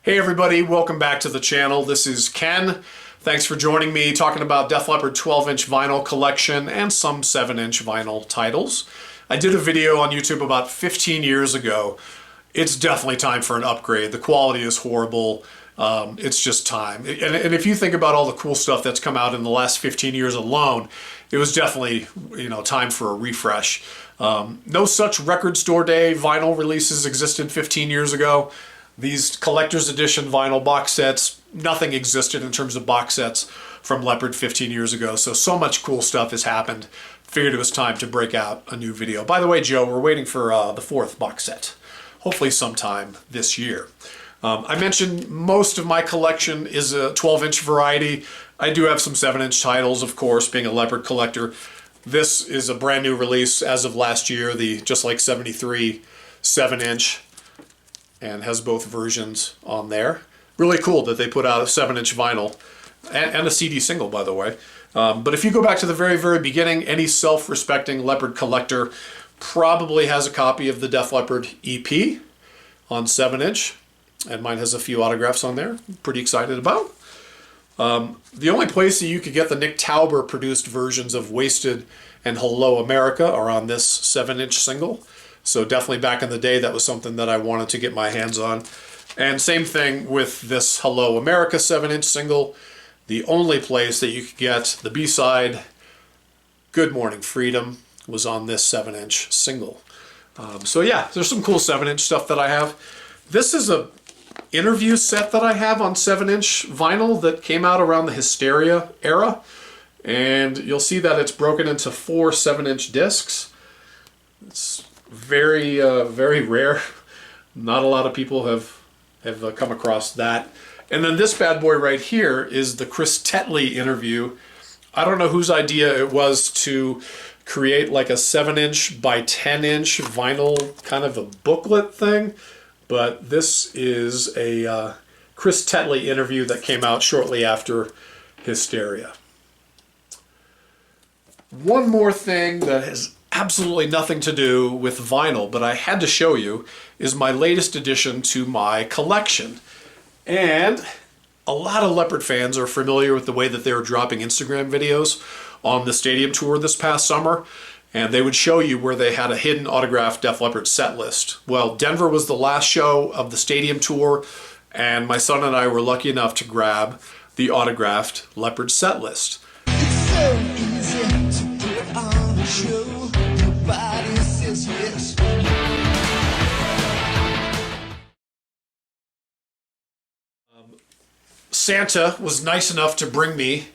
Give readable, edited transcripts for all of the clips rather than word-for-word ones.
Hey everybody, welcome back to the channel. This is Ken. Thanks for joining me talking about Def Leppard 12-inch vinyl collection and some 7-inch vinyl titles. I did a video on YouTube about 15 years ago. It's definitely time for an upgrade. The quality is horrible. It's just time. And if you think about all the cool stuff that's come out in the last 15 years alone, it was definitely, time for a refresh. No such record store day vinyl releases existed 15 years ago. These collector's edition vinyl box sets, nothing existed in terms of box sets from Leppard 15 years ago. So much cool stuff has happened. Figured it was time to break out a new video. By the way, Joe, we're waiting for the 4th box set. Hopefully sometime this year. I mentioned most of my collection is a 12-inch variety. I do have some 7-inch titles, of course, being a Leppard collector. This is a brand new release as of last year, the Just Like 73 7-inch. And has both versions on there. Really cool that they put out a 7-inch vinyl and a CD single, by the way. But if you go back to the very beginning, any self-respecting Leppard collector probably has a copy of the Def Leppard E.P. on 7-inch, and mine has a few autographs on there. I'm pretty excited about. The only place that you could get the Nick Tauber produced versions of Wasted and Hello America are on this 7-inch single. So definitely back in the day, that was something that I wanted to get my hands on. And same thing with this Hello America 7-inch single. The only place that you could get the B-side, Good Morning Freedom, was on this 7-inch single. So yeah, there's some cool 7-inch stuff that I have. This is a interview set that I have on 7-inch vinyl that came out around the Hysteria era. And you'll see that it's broken into 4 7-inch discs. It's very rare. Not a lot of people have come across that. And then this bad boy right here is the Chris Tetley interview. I don't know whose idea it was to create like a 7-inch by 10-inch vinyl kind of a booklet thing, but this is a Chris Tetley interview that came out shortly after Hysteria. One more thing that has absolutely nothing to do with vinyl, but I had to show you, is my latest addition to my collection. And a lot of Leppard fans are familiar with the way that they were dropping Instagram videos on the stadium tour this past summer, and they would show you where they had a hidden autographed Def Leppard set list. Well, Denver was the last show of the stadium tour, and my son and I were lucky enough to grab the autographed Leppard set list. It's so easy to put on a show. Nobody says yes. Santa was nice enough to bring me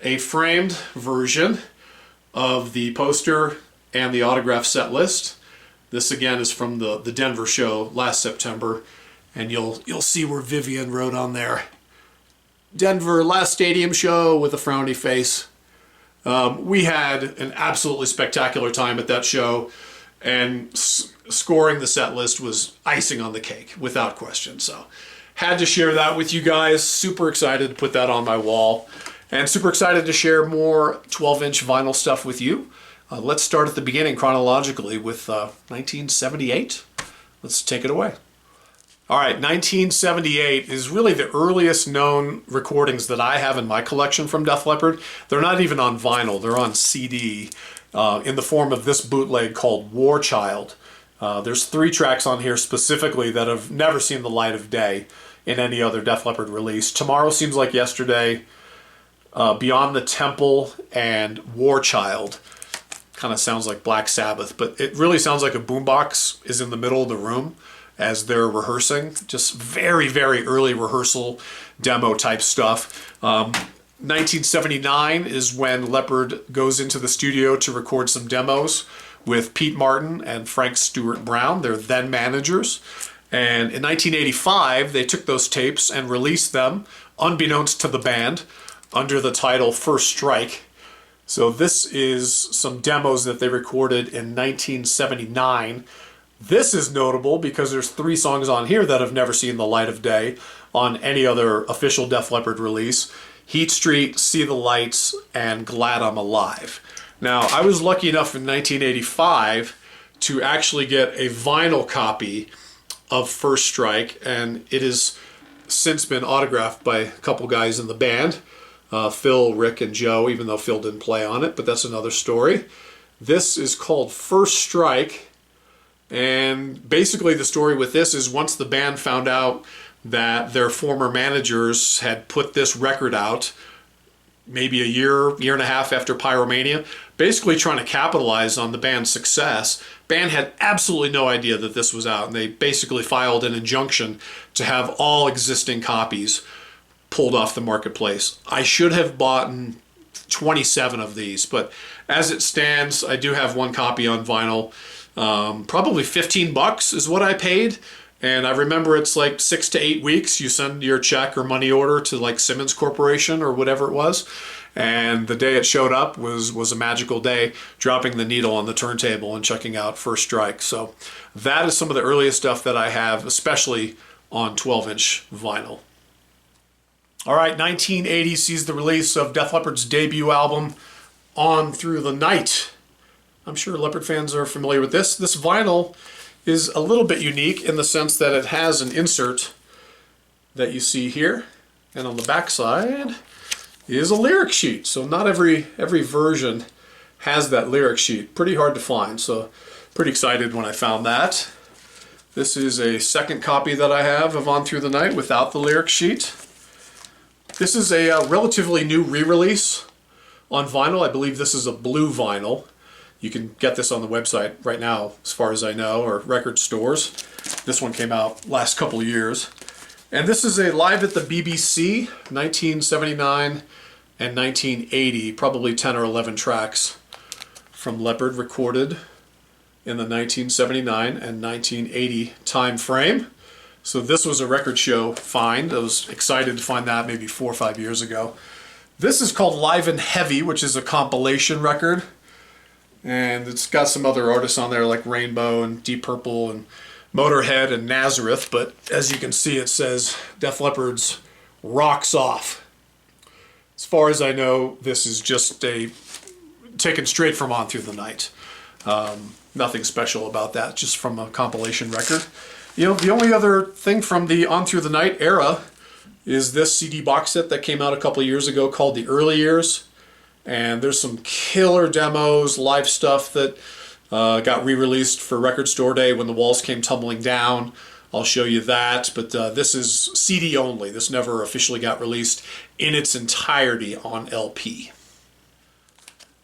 a framed version of the poster and the autograph set list. This again is from the Denver show last September, and you'll see where Vivian wrote on there, Denver last stadium show with a frowny face. We had an absolutely spectacular time at that show, and scoring the set list was icing on the cake without question. So had to share that with you guys. Super excited to put that on my wall, and super excited to share more 12-inch vinyl stuff with you. Let's start at the beginning chronologically with 1978. Let's take it away. All right, 1978 is really the earliest known recordings that I have in my collection from Def Leppard. They're not even on vinyl, they're on CD in the form of this bootleg called Warchild. There's 3 tracks on here specifically that have never seen the light of day in any other Def Leppard release. Tomorrow Seems Like Yesterday, Beyond the Temple, and Warchild. Kind of sounds like Black Sabbath, but it really sounds like a boombox is in the middle of the room as they're rehearsing. Just very early rehearsal demo type stuff. 1979 is when Leppard goes into the studio to record some demos with Pete Martin and Frank Stewart Brown, their then managers. And in 1985, they took those tapes and released them, unbeknownst to the band, under the title First Strike. So this is some demos that they recorded in 1979. This is notable because there's 3 songs on here that have never seen the light of day on any other official Def Leppard release: Heat Street, See the Lights, and Glad I'm Alive. Now, I was lucky enough in 1985 to actually get a vinyl copy of First Strike, and it is since been autographed by a couple guys in the band. Phil, Rick, and Joe, even though Phil didn't play on it, but that's another story. This is called First Strike, and basically the story with this is once the band found out that their former managers had put this record out, maybe a year and a half after Pyromania, basically trying to capitalize on the band's success. Band had absolutely no idea that this was out, and they basically filed an injunction to have all existing copies pulled off the marketplace. I should have bought 27 of these, but as it stands, I do have one copy on vinyl. Probably 15 bucks is what I paid. And I remember it's like 6 to 8 weeks. You send your check or money order to like Simmons Corporation or whatever it was. And the day it showed up was a magical day, dropping the needle on the turntable and checking out First Strike. So that is some of the earliest stuff that I have, especially on 12-inch vinyl. All right, 1980 sees the release of Def Leppard's debut album, On Through the Night. I'm sure Leppard fans are familiar with this. This vinyl is a little bit unique in the sense that it has an insert that you see here, and on the back side is a lyric sheet. So not every version has that lyric sheet. Pretty hard to find, so pretty excited when I found that. This is a second copy that I have of On Through the Night without the lyric sheet. This is a relatively new re-release on vinyl. I believe this is a blue vinyl. You can get this on the website right now, as far as I know, or record stores. This one came out last couple years. And this is a Live at the BBC, 1979 and 1980, probably 10 or 11 tracks from Leppard recorded in the 1979 and 1980 time frame. So this was a record show find. I was excited to find that maybe 4 or 5 years ago. This is called Live and Heavy, which is a compilation record. And it's got some other artists on there like Rainbow and Deep Purple and Motorhead and Nazareth. But as you can see, it says Def Leppard's Rocks Off. As far as I know, this is just taken straight from On Through the Night. Nothing special about that, just from a compilation record. You know, the only other thing from the On Through the Night era is this CD box set that came out a couple of years ago called The Early Years. And there's some killer demos, live stuff that got re-released for Record Store Day when the walls came tumbling down. I'll show you that, but this is CD only. This never officially got released in its entirety on LP.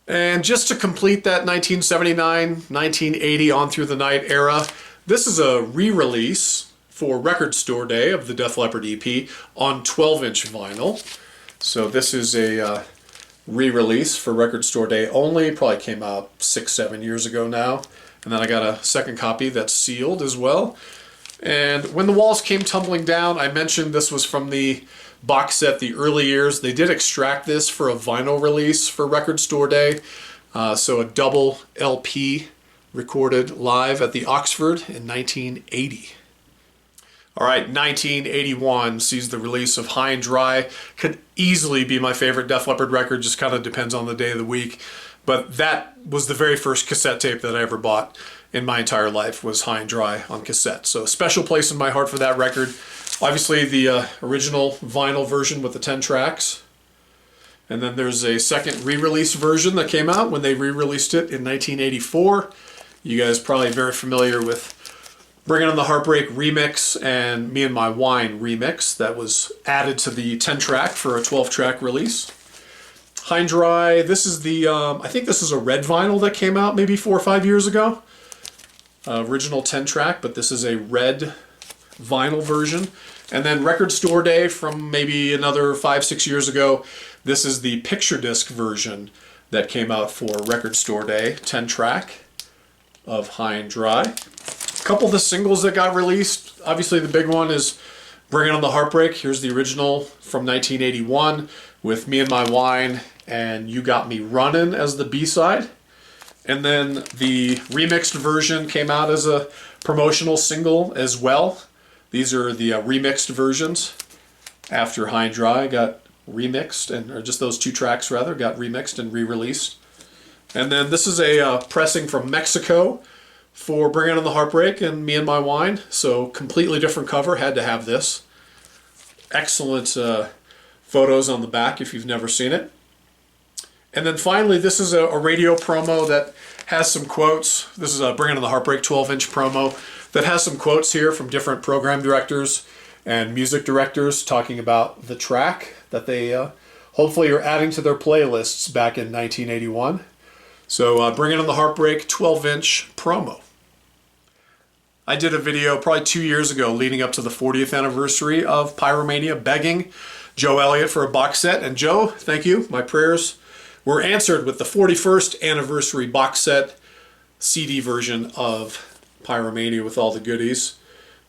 And just to complete that 1979, 1980 On Through the Night era, this is a re-release for Record Store Day of the Def Leppard E.P. on 12-inch vinyl. So this is a re-release for Record Store Day only. Probably came out 6-7 years ago now. And then I got a second copy that's sealed as well. And when the walls came tumbling down, I mentioned this was from the box set The Early Years. They did extract this for a vinyl release for Record Store Day. So a double LP recorded live at the Oxford in 1980. All right, 1981 sees the release of High and Dry. Could easily be my favorite Def Leppard record, just kind of depends on the day of the week. But that was the very first cassette tape that I ever bought in my entire life, was High and Dry on cassette. So a special place in my heart for that record. Obviously the original vinyl version with the 10 tracks. And then there's a second re-release version that came out when they re-released it in 1984. You guys probably very familiar with Bringing on the Heartbreak remix and Me and My Wine remix that was added to the 10-track for a 12-track release. High and Dry, this is the, I think this is a red vinyl that came out maybe 4 or 5 years ago. Original 10-track, but this is a red vinyl version. And then Record Store Day from maybe another 5-6 years ago. This is the picture disc version that came out for Record Store Day, 10-track of High and Dry. A couple of the singles that got released, obviously the big one is Bringing on the Heartbreak. Here's the original from 1981 with Me and My Wine and You Got Me Runnin' as the B-side. And then the remixed version came out as a promotional single as well. These are the remixed versions after High and Dry got remixed, or just those 2 tracks rather, got remixed and re-released. And then this is a pressing from Mexico for Bring On the Heartbreak and Me and My Wine. So completely different cover, had to have this. excellent photos on the back if you've never seen it. And then finally, this is a radio promo that has some quotes. This is a Bring It On the Heartbreak 12-inch promo that has some quotes here from different program directors and music directors talking about the track that they hopefully are adding to their playlists back in 1981. So Bring It On the Heartbreak 12-inch promo. I did a video probably 2 years ago leading up to the 40th anniversary of Pyromania, begging Joe Elliott for a box set. And Joe, thank you. My prayers were answered with the 41st anniversary box set CD version of Pyromania with all the goodies.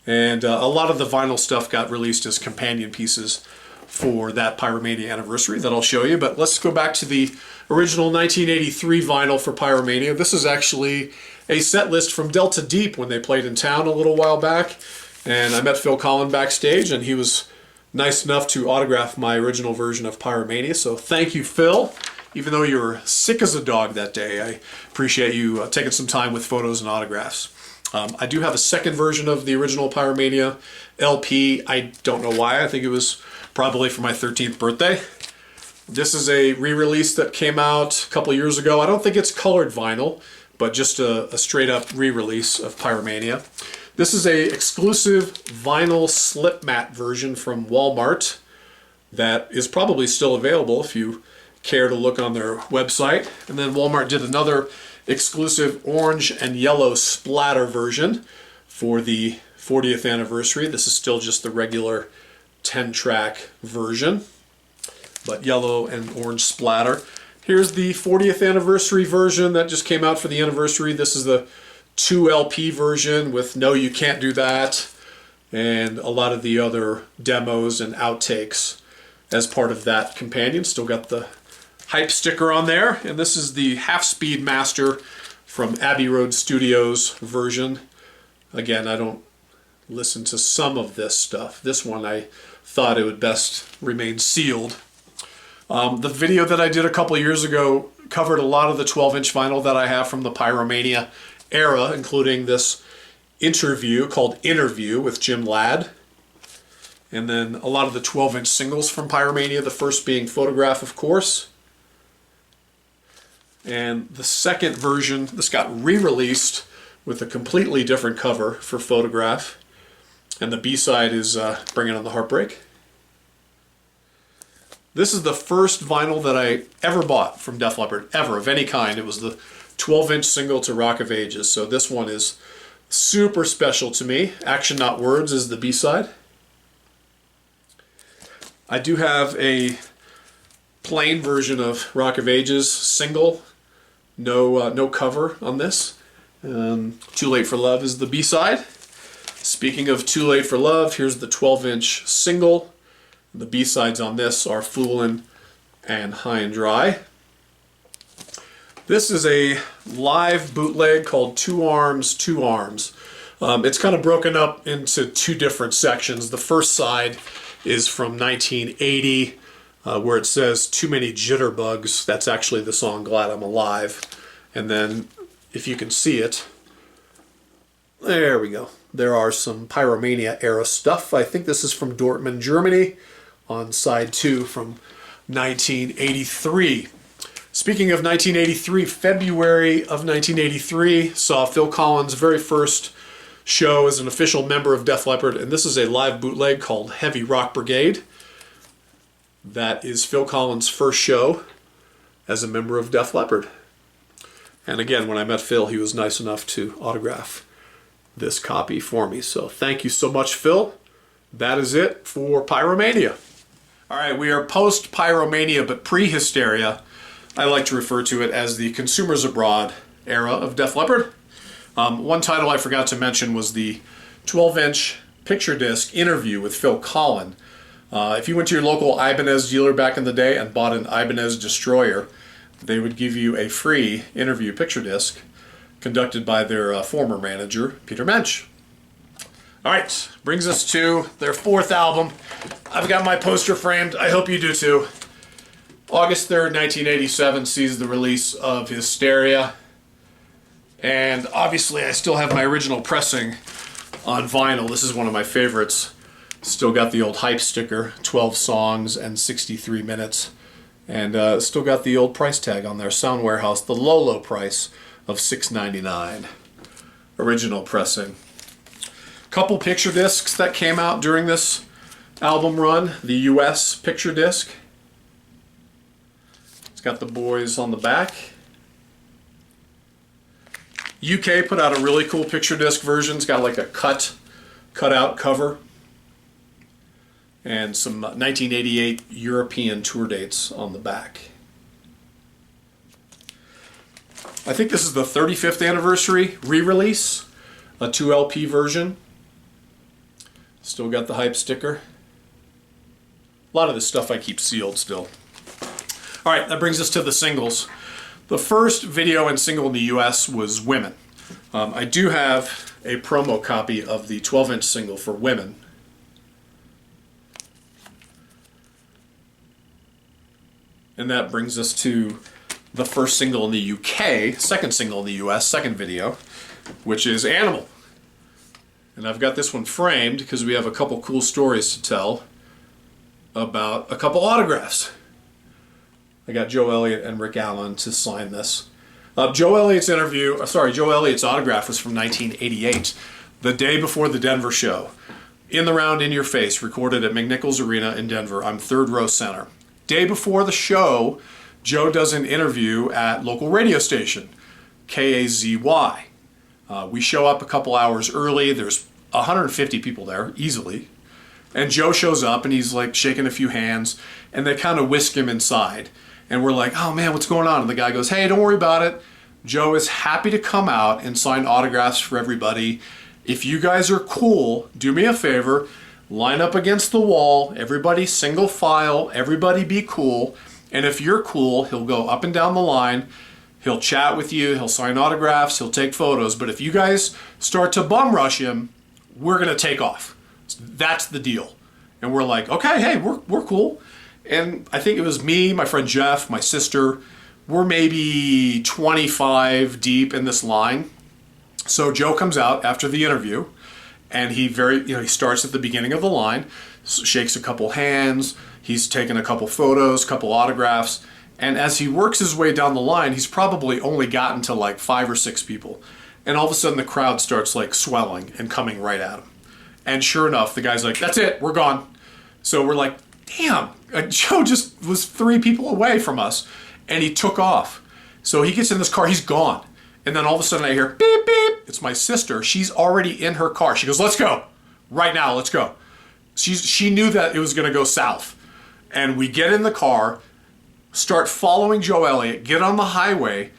And a lot of the vinyl stuff got released as companion pieces for that Pyromania anniversary that I'll show you. But let's go back to the original 1983 vinyl for Pyromania. This is actually a set list from Delta Deep when they played in town a little while back. And I met Phil Collen backstage, and he was nice enough to autograph my original version of Pyromania. So thank you, Phil. Even though you were sick as a dog that day, I appreciate you taking some time with photos and autographs. I do have a second version of the original Pyromania LP. I don't know why. I think it was probably for my 13th birthday. This is a re-release that came out a couple years ago. I don't think it's colored vinyl, but just a straight-up re-release of Pyromania. This is a exclusive vinyl slip mat version from Walmart that is probably still available if you care to look on their website. And then Walmart did another exclusive orange and yellow splatter version for the 40th anniversary. This is still just the regular 10-track version, but yellow and orange splatter. Here's the 40th anniversary version that just came out for the anniversary. This is the 2 LP version with No You Can't Do That and a lot of the other demos and outtakes as part of that companion. Still got the hype sticker on there. And this is the half-speed master from Abbey Road Studios version. Again, I don't listen to some of this stuff. This one I thought it would best remain sealed. The video that I did a couple years ago covered a lot of the 12-inch vinyl that I have from the Pyromania era, including this interview called Interview with Jim Ladd. And then a lot of the 12-inch singles from Pyromania, the first being Photograph, of course. And the second version, this got re-released with a completely different cover for Photograph. And the B-side is Bring It On the Heartbreak. This is the first vinyl that I ever bought from Def Leppard, ever, of any kind. It was the 12-inch single to Rock of Ages. So this one is super special to me. Action Not Words is the B-side. I do have a plain version of Rock of Ages single. No cover on this. Too Late for Love is the B-side. Speaking of Too Late for Love, here's the 12-inch single. The B-sides on this are Foolin' and High and Dry. This is a live bootleg called Two Arms, Two Arms. It's kind of broken up into two different sections. The first side is from 1980, where it says Too Many Jitterbugs. That's actually the song Glad I'm Alive. And then, if you can see it, there we go. There are some Pyromania era stuff. I think this is from Dortmund, Germany, on side 2 from 1983. Speaking of 1983, February of 1983 saw Phil Collins' very first show as an official member of Def Leppard, and this is a live bootleg called Heavy Rock Brigade. That is Phil Collins' first show as a member of Def Leppard. And again, when I met Phil, he was nice enough to autograph this copy for me. So thank you so much, Phil. That is it for Pyromania. All right, we are post-Pyromania, but pre-Hysteria. I like to refer to it as the Consumers Abroad era of Def Leppard. One title I forgot to mention was the 12-inch picture disc interview with Phil Collen. If you went to your local Ibanez dealer back in the day and bought an Ibanez Destroyer, they would give you a free interview picture disc conducted by their former manager, Peter Mensch. All right, brings us to their 4th album. I've got my poster framed. I hope you do too. August 3rd, 1987 sees the release of Hysteria. And obviously I still have my original pressing on vinyl. This is one of my favorites. Still got the old hype sticker, 12 songs and 63 minutes. And still got the old price tag on there, Sound Warehouse, the low price of $6.99. Original pressing. Couple picture discs that came out during this album run. The US picture disc. It's got the boys on the back. UK put out a really cool picture disc version. It's got like a cut out cover. And some 1988 European tour dates on the back. I think this is the 35th anniversary re-release, a 2LP version. Still got the hype sticker. A lot of this stuff I keep sealed still. All right, that brings us to the singles. The first video and single in the US was Women. I do have a promo copy of the 12-inch single for Women. And that brings us to the first single in the UK, second single in the US, second video, which is Animal. And I've got this one framed because we have a couple cool stories to tell about a couple autographs. I got Joe Elliott and Rick Allen to sign this. Joe Elliott's autograph was from 1988, the day before the Denver show. In the Round, In Your Face, recorded at McNichols Arena in Denver. I'm third row center. Day before the show, Joe does an interview at local radio station, KAZY. We show up a couple hours early. There's 150 people there, easily. And Joe shows up and he's like shaking a few hands and they kind of whisk him inside. And we're like, oh man, what's going on? And the guy goes, hey, don't worry about it. Joe is happy to come out and sign autographs for everybody. If you guys are cool, do me a favor. Line up against the wall, everybody single file, everybody be cool. And if you're cool, he'll go up and down the line, he'll chat with you, he'll sign autographs, he'll take photos. But if you guys start to bum rush him, we're gonna take off. That's the deal. And we're like, okay, hey, we're cool. And I think it was me, my friend Jeff, my sister, we're maybe 25 deep in this line. So Joe comes out after the interview. And he he starts at the beginning of the line, shakes a couple hands, he's taken a couple photos, couple autographs, and as he works his way down the line, he's probably only gotten to like 5 or 6 people. And all of a sudden the crowd starts like swelling and coming right at him. And sure enough, the guy's like, that's it, we're gone. So we're like, damn, Joe just was 3 people away from us, and he took off. So he gets in this car, he's gone. And then all of a sudden I hear, beep, beep. It's my sister. She's already in her car. She goes, let's go. Right now, let's go. She knew that it was going to go south. And we get in the car, start following Joe Elliott, get on the highway,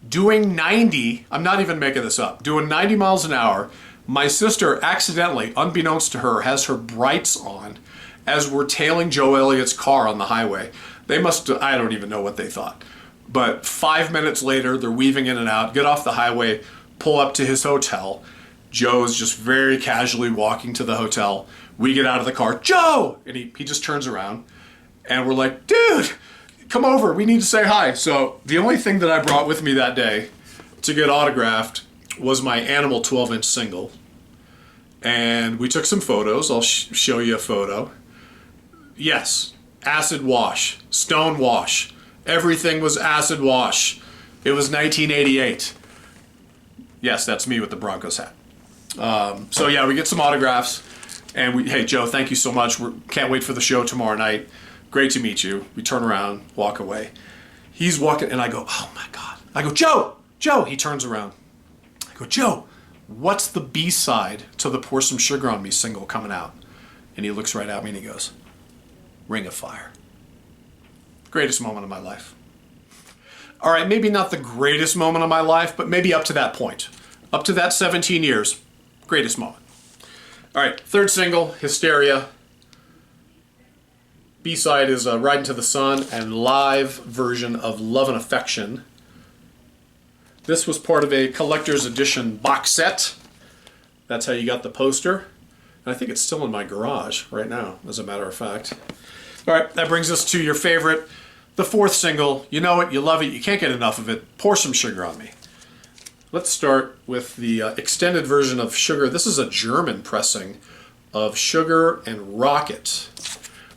doing 90, I'm not even making this up, doing 90 miles an hour. My sister accidentally, unbeknownst to her, has her brights on as we're tailing Joe Elliott's car on the highway. They must, I don't even know what they thought. But 5 minutes later, they're weaving in and out, get off the highway, pull up to his hotel. Joe's just very casually walking to the hotel. We get out of the car, Joe! And he just turns around. And we're like, dude, come over, we need to say hi. So the only thing that I brought with me that day to get autographed was my Animal 12-inch single. And we took some photos. I'll show you a photo. Yes, acid wash, stone wash. Everything was acid wash. It was 1988. Yes, that's me with the Broncos hat. So yeah, we get some autographs. And hey, Joe, thank you so much. Can't wait for the show tomorrow night. Great to meet you. We turn around, walk away. He's walking, and I go, oh my God. I go, Joe! He turns around. I go, Joe, what's the B-side to the Pour Some Sugar on Me single coming out? And he looks right at me and he goes, Ring of Fire. Greatest moment of my life. All right, maybe not the greatest moment of my life, but maybe up to that point. Up to that 17 years, greatest moment. All right, third single, Hysteria. B-side is Riding to the Sun, and live version of Love and Affection. This was part of a collector's edition box set. That's how you got the poster. And I think it's still in my garage right now, as a matter of fact. All right, that brings us to your favorite, the fourth single. You know it, you love it, you can't get enough of it. Pour Some Sugar on Me. Let's start with the extended version of Sugar. This is a German pressing of Sugar and Rocket.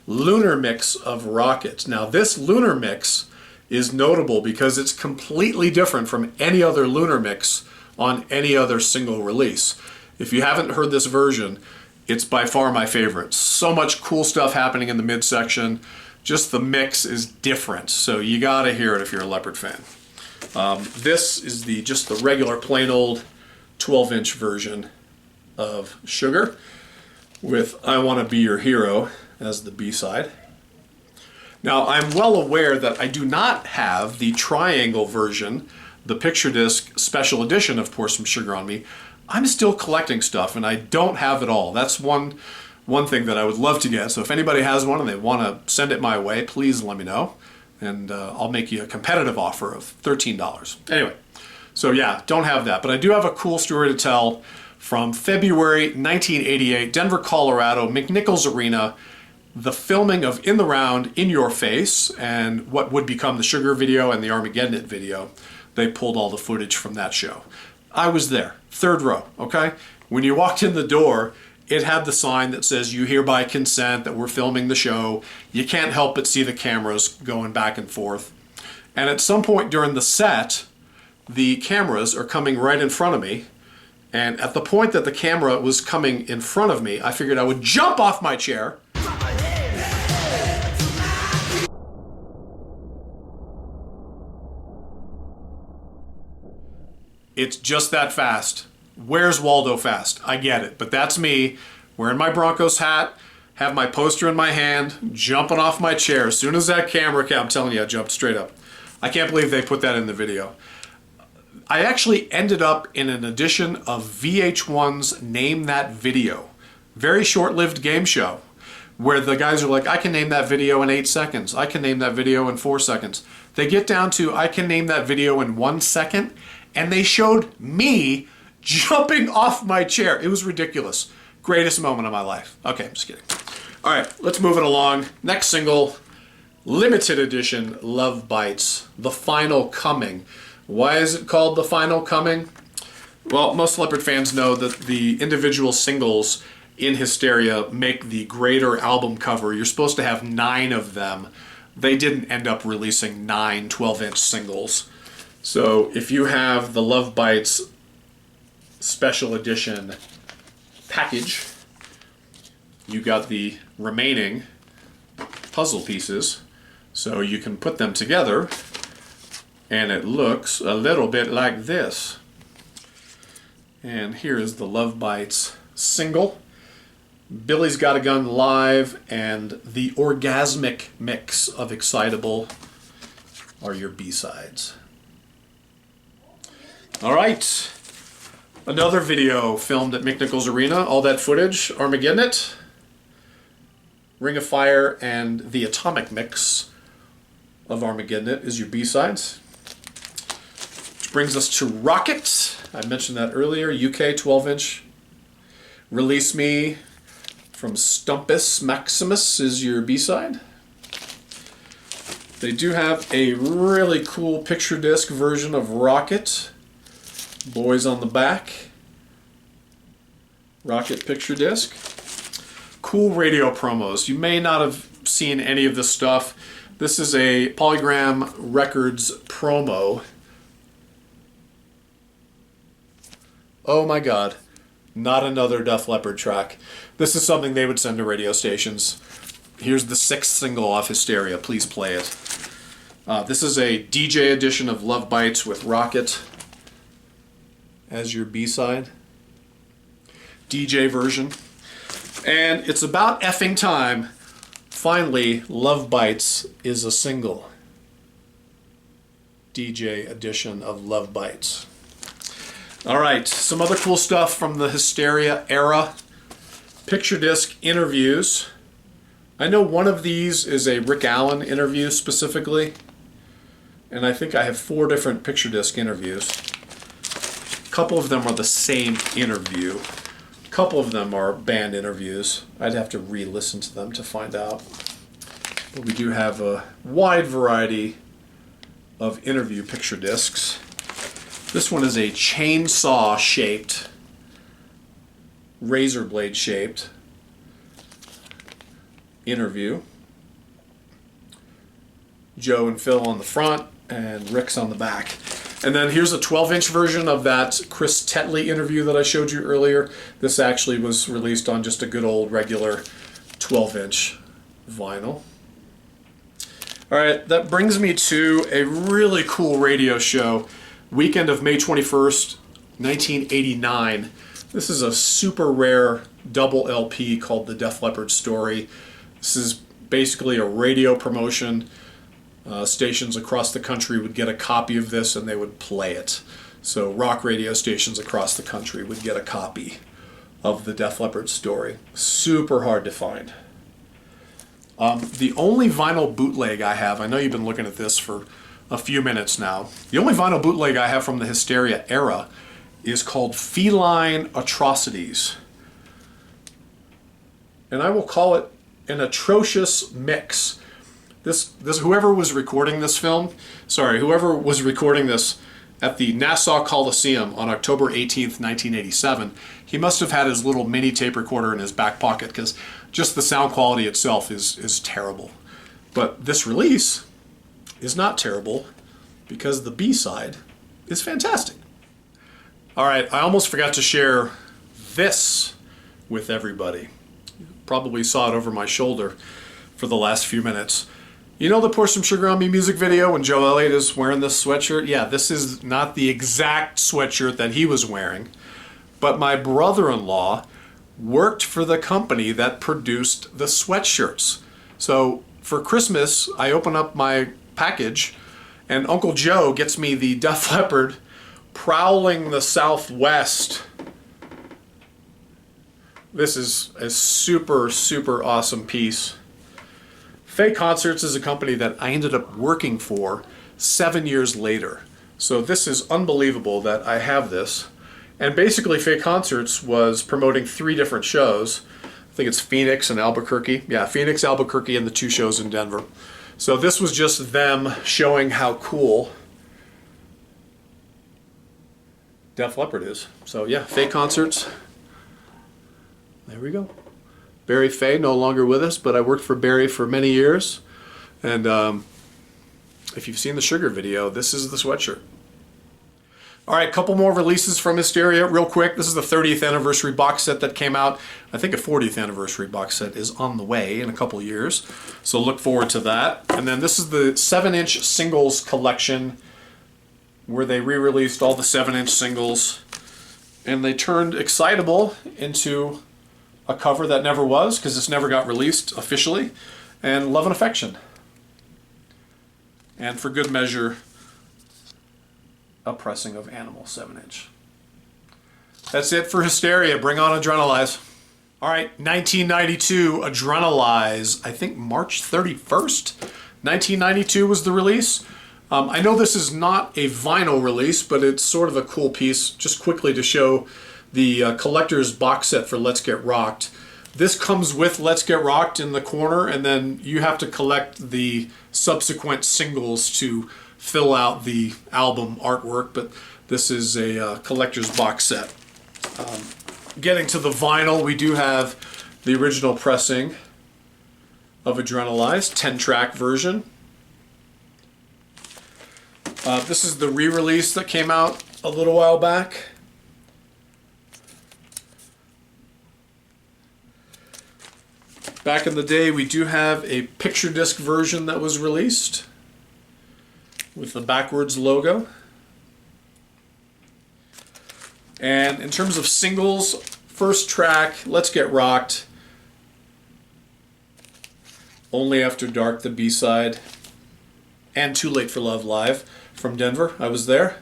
Lunar mix of Rocket. Now this lunar mix is notable because it's completely different from any other lunar mix on any other single release. If you haven't heard this version, it's by far my favorite. So much cool stuff happening in the midsection. Just the mix is different, so you gotta hear it if you're a Leppard fan. This is just the regular plain old 12-inch version of Sugar with I Wanna Be Your Hero as the B-side. Now I'm well aware that I do not have the triangle version, the picture disc special edition of Pour Some Sugar on Me. I'm still collecting stuff and I don't have it all. That's one thing that I would love to get. So if anybody has one and they want to send it my way, please let me know. And I'll make you a competitive offer of $13. Anyway, so yeah, don't have that. But I do have a cool story to tell from February 1988, Denver, Colorado, McNichols Arena, the filming of In the Round, In Your Face, and what would become the Sugar video and the Armageddon It video. They pulled all the footage from that show. I was there, third row, okay? When you walked in the door, it had the sign that says, you hereby consent that we're filming the show. You can't help but see the cameras going back and forth. And at some point during the set, the cameras are coming right in front of me. And at the point that the camera was coming in front of me, I figured I would jump off my chair. It's just that fast. Where's Waldo fast? I get it, but that's me wearing my Broncos hat, have my poster in my hand, jumping off my chair. As soon as that camera came, I'm telling you, I jumped straight up. I can't believe they put that in the video. I actually ended up in an edition of VH1's Name That Video. Very short-lived game show where the guys are like, I can name that video in 8 seconds. I can name that video in 4 seconds. They get down to, I can name that video in 1 second, and they showed me jumping off my chair. It was ridiculous. Greatest moment of my life. Okay, I'm just kidding. All right, let's move it along. Next single, limited edition, Love Bites, The Final Coming. Why is it called The Final Coming? Well, most Leppard fans know that the individual singles in Hysteria make the greater album cover. You're supposed to have 9 of them. They didn't end up releasing 9 12-inch singles. So if you have the Love Bites special edition package, you got the remaining puzzle pieces, so you can put them together and it looks a little bit like this. And here is the Love Bites single, Billy's Got a Gun Live, and the Orgasmic Mix of Excitable are your B-sides. All right, another video filmed at McNichols Arena. All that footage, Armageddon It, Ring of Fire, and the Atomic Mix of Armageddon It is your B-sides. Which brings us to Rocket. I mentioned that earlier. UK 12-inch. Release Me from Stumpus Maximus is your B-side. They do have a really cool picture disc version of Rocket. Boys on the back. Rocket picture disc. Cool radio promos. You may not have seen any of this stuff. This is a Polygram Records promo. Oh my god. Not another Def Leppard track. This is something they would send to radio stations. Here's the 6th single off Hysteria. Please play it. This is a DJ edition of Love Bites with Rocket as your B-side. DJ version. And it's about effing time. Finally, Love Bites is a single. DJ edition of Love Bites. Alright, some other cool stuff from the Hysteria era. Picture disc interviews. I know one of these is a Rick Allen interview specifically. And I think I have 4 different picture disc interviews. A couple of them are the same interview. A couple of them are band interviews. I'd have to re-listen to them to find out. But we do have a wide variety of interview picture discs. This one is a chainsaw shaped, razor blade shaped interview. Joe and Phil on the front, and Rick's on the back. And then here's a 12-inch version of that Chris Tetley interview that I showed you earlier. This actually was released on just a good old regular 12-inch vinyl. All right, that brings me to a really cool radio show, weekend of May 21st, 1989. This is a super rare double LP called The Def Leppard Story. This is basically a radio promotion. Stations across the country would get a copy of this and they would play it. So rock radio stations across the country would get a copy of the Def Leppard Story. Super hard to find. The only vinyl bootleg I have, I know you've been looking at this for a few minutes now, the only vinyl bootleg I have from the Hysteria era is called Feline Atrocities. And I will call it an atrocious mix. This whoever was recording this at the Nassau Coliseum on October 18th, 1987, he must have had his little mini tape recorder in his back pocket, because just the sound quality itself is terrible. But this release is not terrible because the B-side is fantastic. All right, I almost forgot to share this with everybody. You probably saw it over my shoulder for the last few minutes. You know the Pour Some Sugar on Me music video when Joe Elliott is wearing this sweatshirt? Yeah, this is not the exact sweatshirt that he was wearing, but my brother-in-law worked for the company that produced the sweatshirts. So for Christmas, I open up my package and Uncle Joe gets me the Def Leppard Prowling the Southwest. This is a super, super awesome piece. Fay Concerts is a company that I ended up working for 7 years later. So this is unbelievable that I have this. And basically Fay Concerts was promoting 3 different shows. I think it's Phoenix and Albuquerque. Yeah, Phoenix, Albuquerque, and the 2 shows in Denver. So this was just them showing how cool Def Leppard is. So yeah, Fay Concerts. There we go. Barry Fay, no longer with us, but I worked for Barry for many years. And if you've seen the Sugar video, this is the sweatshirt. All right, a couple more releases from Hysteria real quick. This is the 30th anniversary box set that came out. I think a 40th anniversary box set is on the way in a couple years. So look forward to that. And then this is the 7-inch singles collection where they re-released all the 7-inch singles. And they turned Excitable into a cover that never was, because this never got released officially, and Love and Affection. And for good measure, a pressing of Animal 7-inch. That's it for Hysteria. Bring on Adrenalize. All right, 1992, Adrenalize. I think March 31st, 1992 was the release. I know this is not a vinyl release, but it's sort of a cool piece. Just quickly to show the collector's box set for Let's Get Rocked. This comes with Let's Get Rocked in the corner, and then you have to collect the subsequent singles to fill out the album artwork, but this is a collector's box set. Getting to the vinyl, we do have the original pressing of Adrenalize, 10-track version. This is the re-release that came out a little while back. Back in the day, we do have a picture disc version that was released with the backwards logo. And in terms of singles, first track, Let's Get Rocked, Only After Dark, the B-side, and Too Late for Love live from Denver. I was there.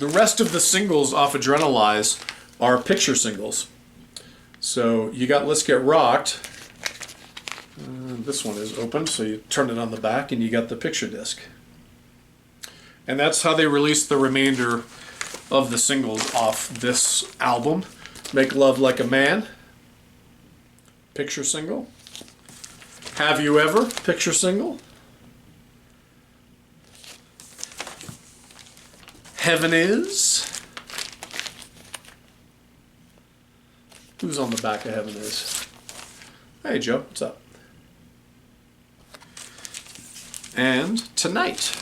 The rest of the singles off Adrenalize are picture singles. So you got Let's Get Rocked. This one is open, so you turn it on the back and you got the picture disc. And that's how they released the remainder of the singles off this album. Make Love Like a Man, picture single. Have You Ever, picture single. Heaven Is. Who's on the back of Heaven Is? Hey Joe, what's up? And Tonight.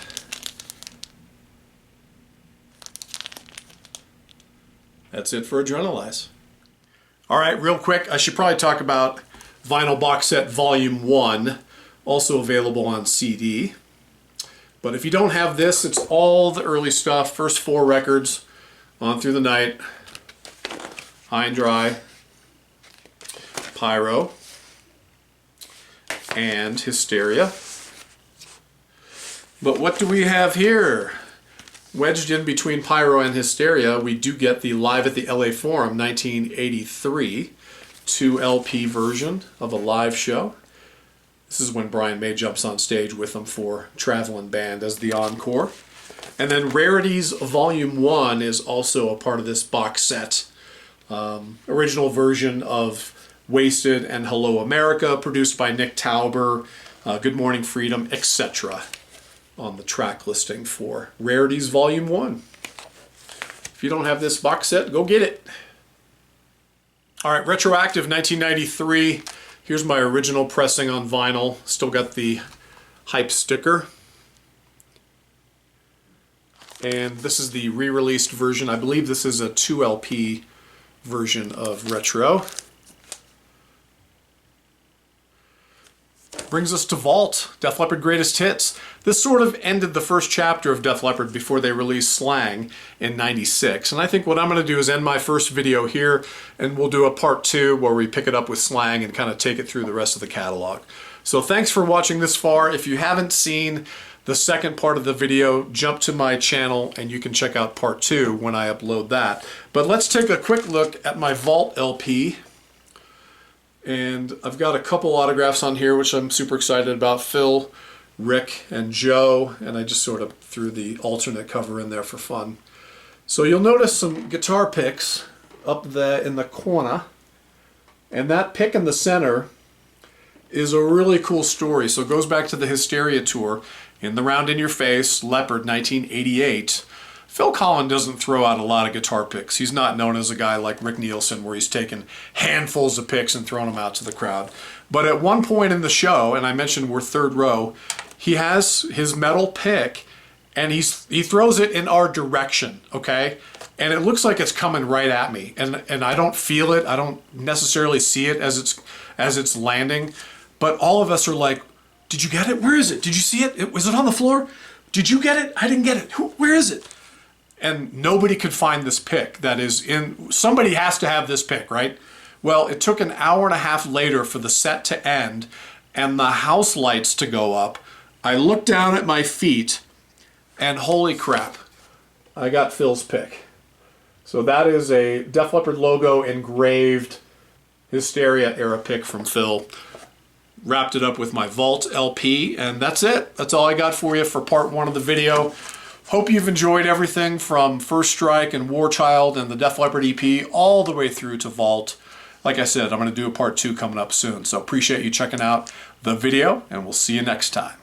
That's it for Adrenalize. All right, real quick, I should probably talk about Vinyl Box Set Volume 1, also available on CD. But if you don't have this, it's all the early stuff, first 4 records, On Through the Night, High and Dry, Pyro, and Hysteria. But what do we have here? Wedged in between Pyro and Hysteria, we do get the Live at the LA Forum 1983 2 LP version of a live show. This is when Brian May jumps on stage with them for Travelin' Band as the encore. And then Rarities Volume 1 is also a part of this box set. Original version of Wasted and Hello America, produced by Nick Tauber, Good Morning Freedom, etc. on the track listing for Rarities Volume 1. If you don't have this box set, go get it. All right, Retroactive 1993. Here's my original pressing on vinyl. Still got the hype sticker. And this is the re-released version. I believe this is a 2 LP version of Retro. Brings us to Vault, Def Leppard Greatest Hits. This sort of ended the first chapter of Def Leppard before they released Slang in '96. And I think what I'm going to do is end my first video here, and we'll do a part 2 where we pick it up with Slang and kind of take it through the rest of the catalog. So thanks for watching this far. If you haven't seen the second part of the video, jump to my channel and you can check out part 2 when I upload that. But let's take a quick look at my Vault LP. And I've got a couple autographs on here, which I'm super excited about. Phil, Rick, and Joe. And I just sort of threw the alternate cover in there for fun. So you'll notice some guitar picks up there in the corner. And that pick in the center is a really cool story. So it goes back to the Hysteria tour. In the Round in Your Face, Leopard, 1988. Phil Collen doesn't throw out a lot of guitar picks. He's not known as a guy like Rick Nielsen where he's taken handfuls of picks and thrown them out to the crowd. But at one point in the show, and I mentioned we're third row, he has his metal pick and he throws it in our direction, okay? And it looks like it's coming right at me. And I don't feel it. I don't necessarily see it as it's landing. But all of us are like, did you get it? Where is it? Did you see it? Was it on the floor? Did you get it? I didn't get it. Where is it? And nobody could find this pick that is in, somebody has to have this pick, right? Well, it took an hour and a half later for the set to end and the house lights to go up. I looked down at my feet and holy crap, I got Phil's pick. So that is a Def Leppard logo engraved Hysteria era pick from Phil. Wrapped it up with my Vault LP, and that's it. That's all I got for you for part 1 of the video. Hope you've enjoyed everything from First Strike and Warchild and the Def Leppard E.P. all the way through to Vault. Like I said, I'm going to do a part 2 coming up soon, so appreciate you checking out the video, and we'll see you next time.